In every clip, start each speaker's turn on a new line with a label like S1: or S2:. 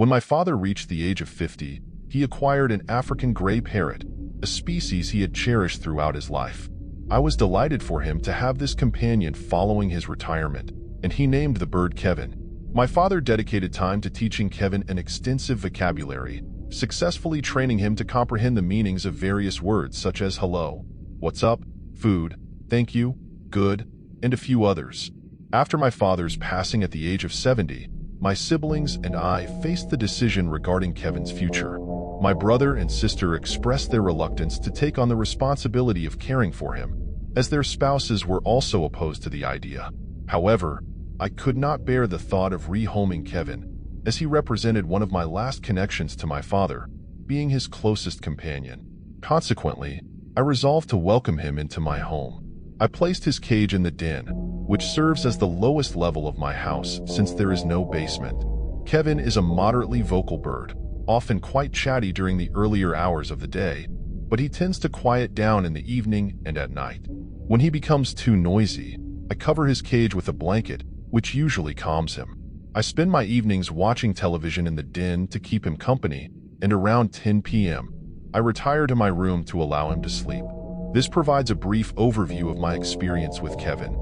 S1: When my father reached the age of 50, he acquired an African gray parrot, a species he had cherished throughout his life. I was delighted for him to have this companion following his retirement, and he named the bird Kevin. My father dedicated time to teaching Kevin an extensive vocabulary, successfully training him to comprehend the meanings of various words such as hello, what's up, food, thank you, good, and a few others. After my father's passing at the age of 70, my siblings and I faced the decision regarding Kevin's future. My brother and sister expressed their reluctance to take on the responsibility of caring for him, as their spouses were also opposed to the idea. However, I could not bear the thought of rehoming Kevin, as he represented one of my last connections to my father, being his closest companion. Consequently, I resolved to welcome him into my home. I placed his cage in the den, which serves as the lowest level of my house since there is no basement. Kevin is a moderately vocal bird, often quite chatty during the earlier hours of the day, but he tends to quiet down in the evening and at night. When he becomes too noisy, I cover his cage with a blanket, which usually calms him. I spend my evenings watching television in the den to keep him company, and around 10 p.m., I retire to my room to allow him to sleep. This provides a brief overview of my experience with Kevin.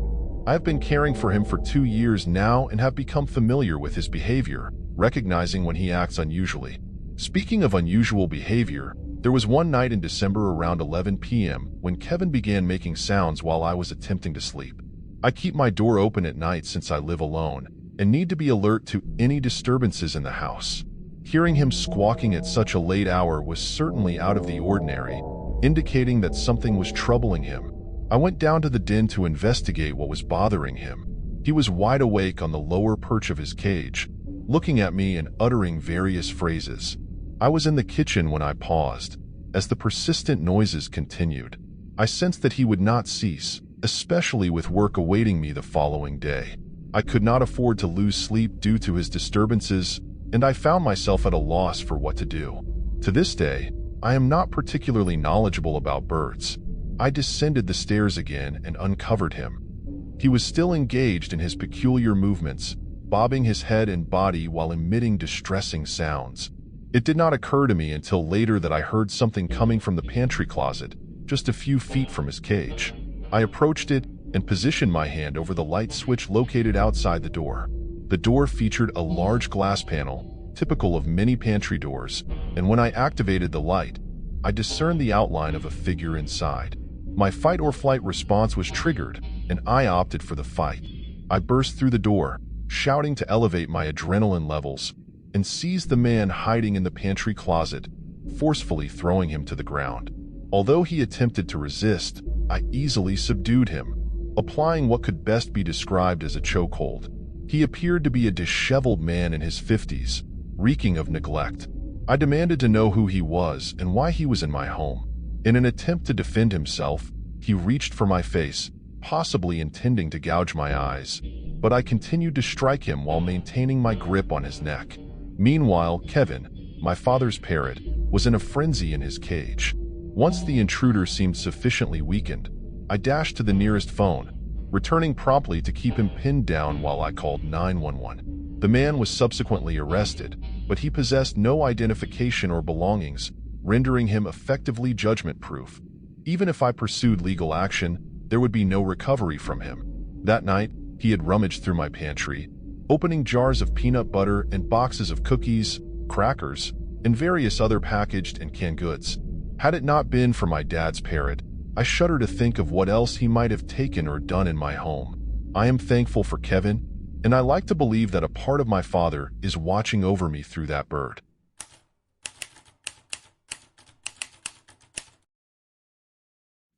S1: I have been caring for him for 2 years now and have become familiar with his behavior, recognizing when he acts unusually. Speaking of unusual behavior, there was one night in December around 11 p.m. when Kevin began making sounds while I was attempting to sleep. I keep my door open at night since I live alone and need to be alert to any disturbances in the house. Hearing him squawking at such a late hour was certainly out of the ordinary, indicating that something was troubling him. I went down to the den to investigate what was bothering him. He was wide awake on the lower perch of his cage, looking at me and uttering various phrases. I was in the kitchen when I paused, as the persistent noises continued. I sensed that he would not cease, especially with work awaiting me the following day. I could not afford to lose sleep due to his disturbances, and I found myself at a loss for what to do. To this day, I am not particularly knowledgeable about birds. I descended the stairs again and uncovered him. He was still engaged in his peculiar movements, bobbing his head and body while emitting distressing sounds. It did not occur to me until later that I heard something coming from the pantry closet, just a few feet from his cage. I approached it and positioned my hand over the light switch located outside the door. The door featured a large glass panel, typical of many pantry doors, and when I activated the light, I discerned the outline of a figure inside. My fight or flight response was triggered, and I opted for the fight. I burst through the door, shouting to elevate my adrenaline levels, and seized the man hiding in the pantry closet, forcefully throwing him to the ground. Although he attempted to resist, I easily subdued him, applying what could best be described as a chokehold. He appeared to be a disheveled man in his 50s, reeking of neglect. I demanded to know who he was and why he was in my home. In an attempt to defend himself, he reached for my face, possibly intending to gouge my eyes, but I continued to strike him while maintaining my grip on his neck. Meanwhile, Kevin, my father's parrot, was in a frenzy in his cage. Once the intruder seemed sufficiently weakened, I dashed to the nearest phone, returning promptly to keep him pinned down while I called 911. The man was subsequently arrested, but he possessed no identification or belongings, rendering him effectively judgment-proof. Even if I pursued legal action, there would be no recovery from him. That night, he had rummaged through my pantry, opening jars of peanut butter and boxes of cookies, crackers, and various other packaged and canned goods. Had it not been for my dad's parrot, I shudder to think of what else he might have taken or done in my home. I am thankful for Kevin, and I like to believe that a part of my father is watching over me through that bird.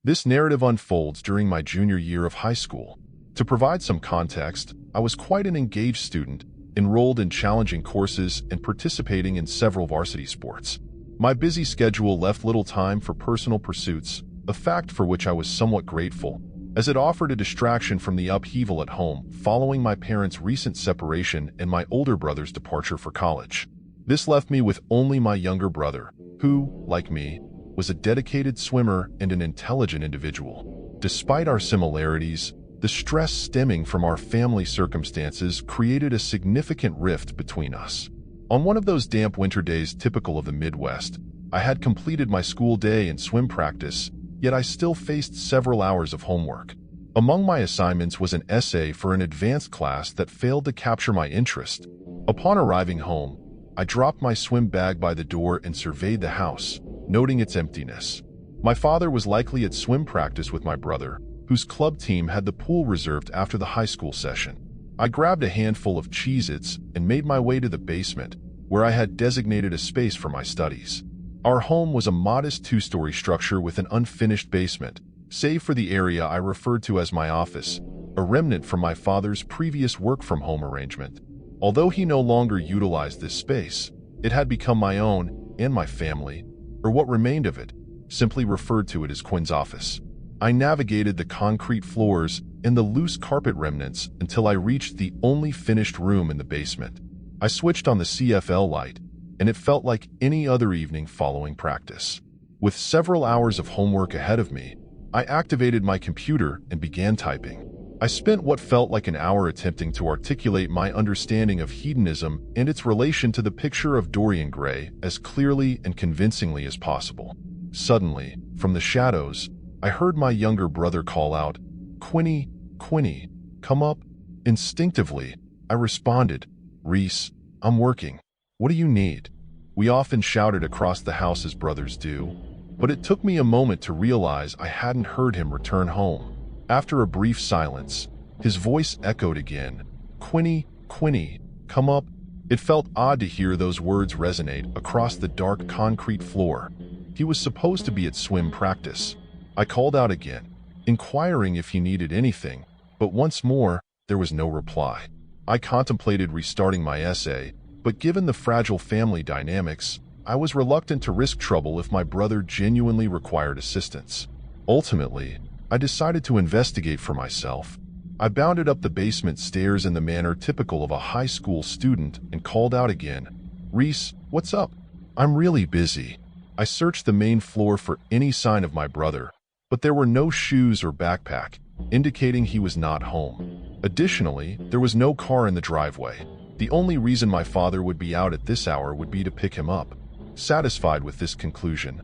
S1: This narrative unfolds during my junior year of high school. To provide some context, I was quite an engaged student, enrolled in challenging courses and participating in several varsity sports. My busy schedule left little time for personal pursuits, a fact for which I was somewhat grateful, as it offered a distraction from the upheaval at home following my parents' recent separation and my older brother's departure for college. This left me with only my younger brother, who, like me, was a dedicated swimmer and an intelligent individual. Despite our similarities, the stress stemming from our family circumstances created a significant rift between us. On one of those damp winter days typical of the Midwest, I had completed my school day and swim practice, yet I still faced several hours of homework. Among my assignments was an essay for an advanced class that failed to capture my interest. Upon arriving home, I dropped my swim bag by the door and surveyed the house, noting its emptiness. My father was likely at swim practice with my brother, whose club team had the pool reserved after the high school session. I grabbed a handful of Cheez-Its and made my way to the basement, where I had designated a space for my studies. Our home was a modest two-story structure with an unfinished basement, save for the area I referred to as my office, a remnant from my father's previous work-from-home arrangement. Although he no longer utilized this space, it had become my own and my family, or what remained of it, simply referred to it as Quinn's office. I navigated the concrete floors and the loose carpet remnants until I reached the only finished room in the basement. I switched on the CFL light, and it felt like any other evening following practice. With several hours of homework ahead of me, I activated my computer and began typing. I spent what felt like an hour attempting to articulate my understanding of hedonism and its relation to the picture of Dorian Gray as clearly and convincingly as possible. Suddenly, from the shadows, I heard my younger brother call out, "Quinny, Quinny, come up." Instinctively, I responded, "Reese, I'm working. What do you need?" We often shouted across the house as brothers do, but it took me a moment to realize I hadn't heard him return home. After a brief silence, his voice echoed again, "Quinny, Quinny, come up." It felt odd to hear those words resonate across the dark concrete floor. He was supposed to be at swim practice. I called out again, inquiring if he needed anything, but once more, there was no reply. I contemplated restarting my essay, but given the fragile family dynamics, I was reluctant to risk trouble if my brother genuinely required assistance. Ultimately, I decided to investigate for myself. I bounded up the basement stairs in the manner typical of a high school student and called out again, "Reese, what's up? I'm really busy." I searched the main floor for any sign of my brother, but there were no shoes or backpack, indicating he was not home. Additionally, there was no car in the driveway. The only reason my father would be out at this hour would be to pick him up. Satisfied with this conclusion,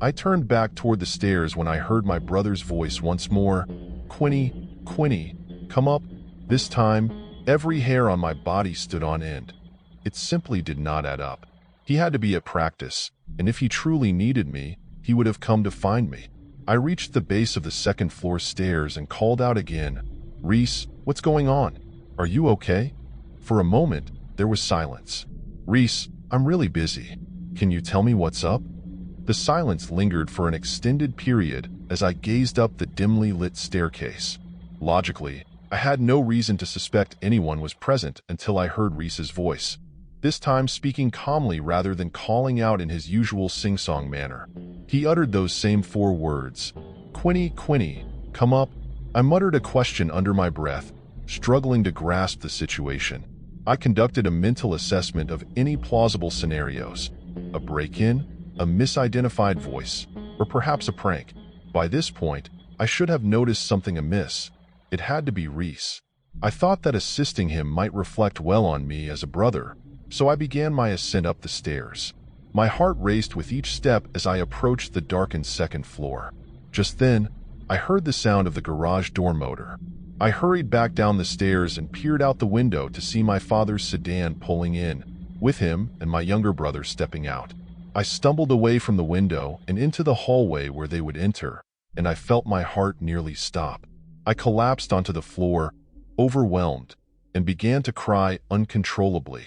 S1: I turned back toward the stairs when I heard my brother's voice once more, "Quinny, Quinny, come up." This time, every hair on my body stood on end. It simply did not add up. He had to be at practice, and if he truly needed me, he would have come to find me. I reached the base of the second floor stairs and called out again, "Reese, what's going on? Are you okay?" For a moment, there was silence. "Reese, I'm really busy. Can you tell me what's up?" The silence lingered for an extended period as I gazed up the dimly lit staircase. Logically, I had no reason to suspect anyone was present until I heard Reese's voice, this time speaking calmly rather than calling out in his usual sing-song manner. He uttered those same 4 words, "Quinny, Quinny, come up." I muttered a question under my breath, struggling to grasp the situation. I conducted a mental assessment of any plausible scenarios. A break-in, a misidentified voice, or perhaps a prank. By this point, I should have noticed something amiss. It had to be Reese. I thought that assisting him might reflect well on me as a brother, so I began my ascent up the stairs. My heart raced with each step as I approached the darkened second floor. Just then, I heard the sound of the garage door motor. I hurried back down the stairs and peered out the window to see my father's sedan pulling in, with him and my younger brother stepping out. I stumbled away from the window and into the hallway where they would enter, and I felt my heart nearly stop. I collapsed onto the floor, overwhelmed, and began to cry uncontrollably.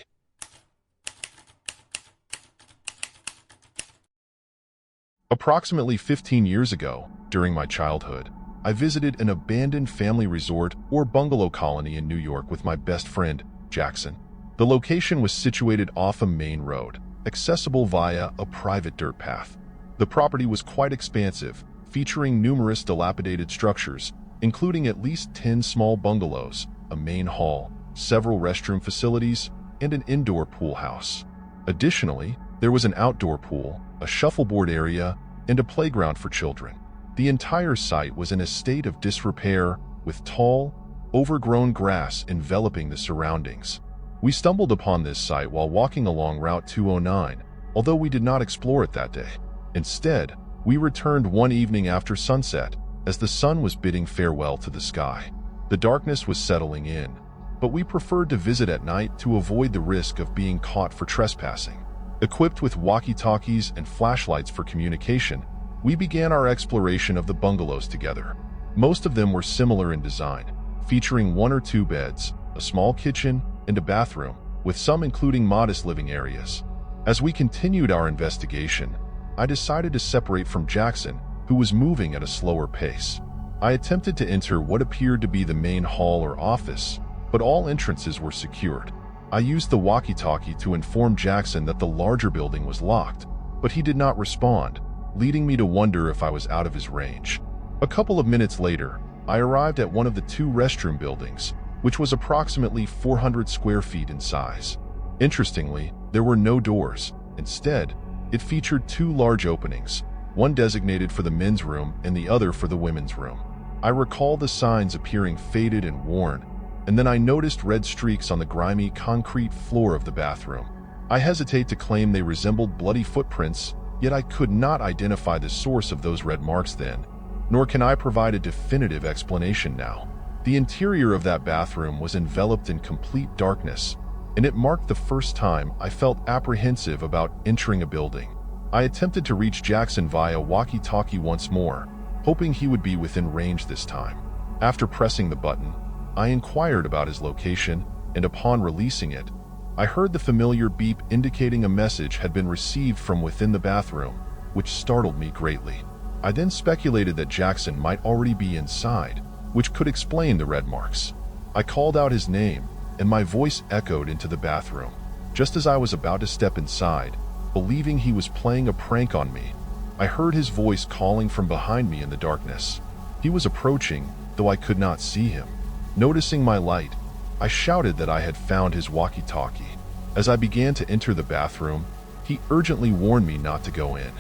S1: Approximately 15 years ago, during my childhood, I visited an abandoned family resort or bungalow colony in New York with my best friend, Jackson. The location was situated off a main road, accessible via a private dirt path. The property was quite expansive, featuring numerous dilapidated structures, including at least 10 small bungalows, a main hall, several restroom facilities, and an indoor pool house. Additionally, there was an outdoor pool, a shuffleboard area, and a playground for children. The entire site was in a state of disrepair, with tall, overgrown grass enveloping the surroundings. We stumbled upon this site while walking along Route 209, although we did not explore it that day. Instead, we returned one evening after sunset, as the sun was bidding farewell to the sky. The darkness was settling in, but we preferred to visit at night to avoid the risk of being caught for trespassing. Equipped with walkie-talkies and flashlights for communication, we began our exploration of the bungalows together. Most of them were similar in design, featuring 1 or 2 beds, a small kitchen, and a bathroom, with some including modest living areas. As we continued our investigation, I decided to separate from Jackson, who was moving at a slower pace. I attempted to enter what appeared to be the main hall or office, but all entrances were secured. I used the walkie-talkie to inform Jackson that the larger building was locked, but he did not respond, leading me to wonder if I was out of his range. A couple of minutes later, I arrived at one of the 2 restroom buildings, which was approximately 400 square feet in size. Interestingly, there were no doors. Instead, it featured 2 large openings, one designated for the men's room and the other for the women's room. I recall the signs appearing faded and worn, and then I noticed red streaks on the grimy concrete floor of the bathroom. I hesitate to claim they resembled bloody footprints, yet I could not identify the source of those red marks then, nor can I provide a definitive explanation now. The interior of that bathroom was enveloped in complete darkness, and it marked the first time I felt apprehensive about entering a building. I attempted to reach Jackson via walkie-talkie once more, hoping he would be within range this time. After pressing the button, I inquired about his location, and upon releasing it, I heard the familiar beep indicating a message had been received from within the bathroom, which startled me greatly. I then speculated that Jackson might already be inside, which could explain the red marks. I called out his name, and my voice echoed into the bathroom. Just as I was about to step inside, believing he was playing a prank on me, I heard his voice calling from behind me in the darkness. He was approaching, though I could not see him. Noticing my light, I shouted that I had found his walkie-talkie. As I began to enter the bathroom, he urgently warned me not to go in.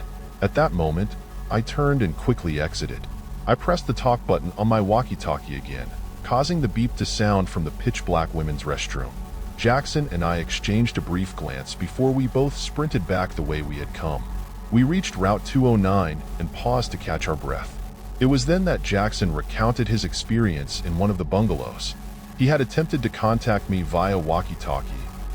S1: At that moment, I turned and quickly exited. I pressed the talk button on my walkie-talkie again, causing the beep to sound from the pitch-black women's restroom. Jackson and I exchanged a brief glance before we both sprinted back the way we had come. We reached Route 209 and paused to catch our breath. It was then that Jackson recounted his experience in one of the bungalows. He had attempted to contact me via walkie-talkie,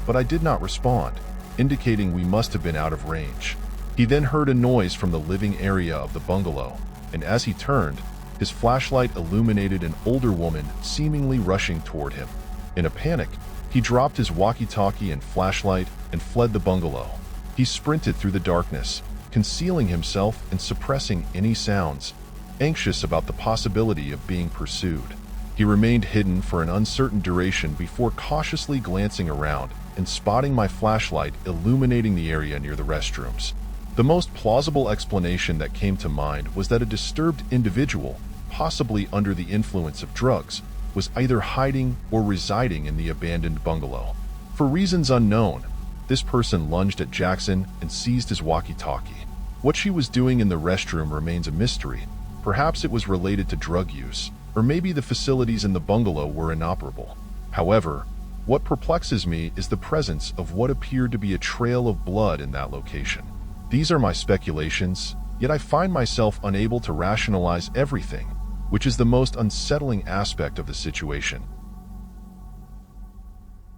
S1: but I did not respond, indicating we must have been out of range. He then heard a noise from the living area of the bungalow, and as he turned, his flashlight illuminated an older woman seemingly rushing toward him. In a panic, he dropped his walkie-talkie and flashlight and fled the bungalow. He sprinted through the darkness, concealing himself and suppressing any sounds, anxious about the possibility of being pursued. He remained hidden for an uncertain duration before cautiously glancing around and spotting my flashlight illuminating the area near the restrooms. The most plausible explanation that came to mind was that a disturbed individual, possibly under the influence of drugs, was either hiding or residing in the abandoned bungalow. For reasons unknown, this person lunged at Jackson and seized his walkie-talkie. What she was doing in the restroom remains a mystery. Perhaps it was related to drug use, or maybe the facilities in the bungalow were inoperable. However, what perplexes me is the presence of what appeared to be a trail of blood in that location. These are my speculations, yet I find myself unable to rationalize everything, which is the most unsettling aspect of the situation.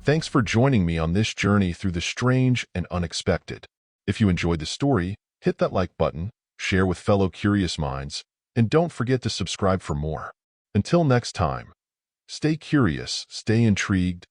S1: Thanks for joining me on this journey through the strange and unexpected. If you enjoyed the story, hit that like button, share with fellow curious minds, and don't forget to subscribe for more. Until next time, stay curious, stay intrigued,